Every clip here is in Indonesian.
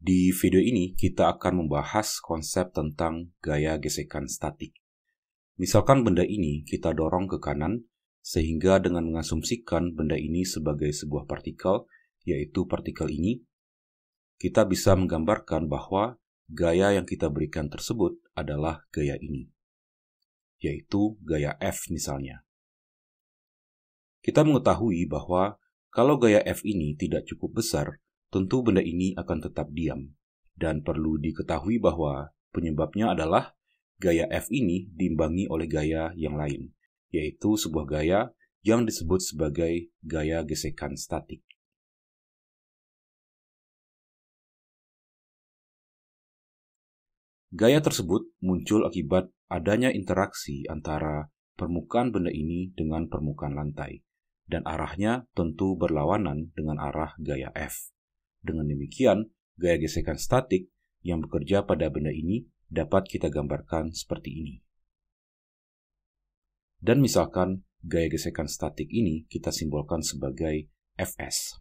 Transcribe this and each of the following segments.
Di video ini kita akan membahas konsep tentang gaya gesekan statik. Misalkan benda ini kita dorong ke kanan, sehingga dengan mengasumsikan benda ini sebagai sebuah partikel, yaitu partikel ini, kita bisa menggambarkan bahwa gaya yang kita berikan tersebut adalah gaya ini, yaitu gaya F misalnya. Kita mengetahui bahwa kalau gaya F ini tidak cukup besar, tentu benda ini akan tetap diam. Dan perlu diketahui bahwa penyebabnya adalah gaya F ini diimbangi oleh gaya yang lain, yaitu sebuah gaya yang disebut sebagai gaya gesekan statik. Gaya tersebut muncul akibat adanya interaksi antara permukaan benda ini dengan permukaan lantai, dan arahnya tentu berlawanan dengan arah gaya F. Dengan demikian, gaya gesekan statik yang bekerja pada benda ini dapat kita gambarkan seperti ini. Dan misalkan gaya gesekan statik ini kita simbolkan sebagai Fs.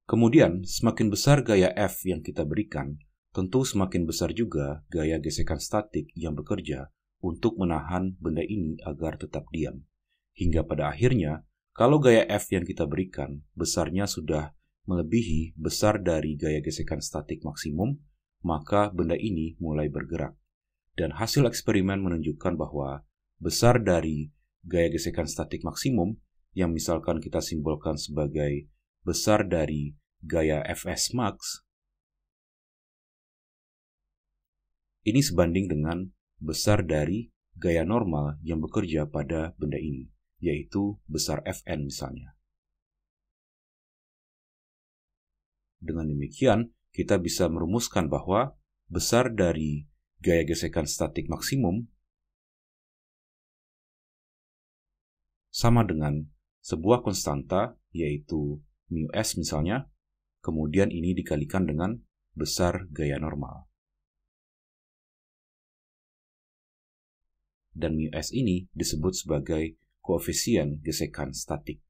Kemudian, semakin besar gaya F yang kita berikan, tentu semakin besar juga gaya gesekan statik yang bekerja untuk menahan benda ini agar tetap diam. Hingga pada akhirnya, kalau gaya F yang kita berikan besarnya sudah melebihi besar dari gaya gesekan statik maksimum, maka benda ini mulai bergerak. Dan hasil eksperimen menunjukkan bahwa besar dari gaya gesekan statik maksimum, yang misalkan kita simbolkan sebagai besar dari gaya Fs max, ini sebanding dengan besar dari gaya normal yang bekerja pada benda ini, yaitu besar Fn misalnya. Dengan demikian, kita bisa merumuskan bahwa besar dari gaya gesekan statik maksimum sama dengan sebuah konstanta, yaitu μs misalnya, kemudian ini dikalikan dengan besar gaya normal. Dan μs ini disebut sebagai koefisien gesekan statik.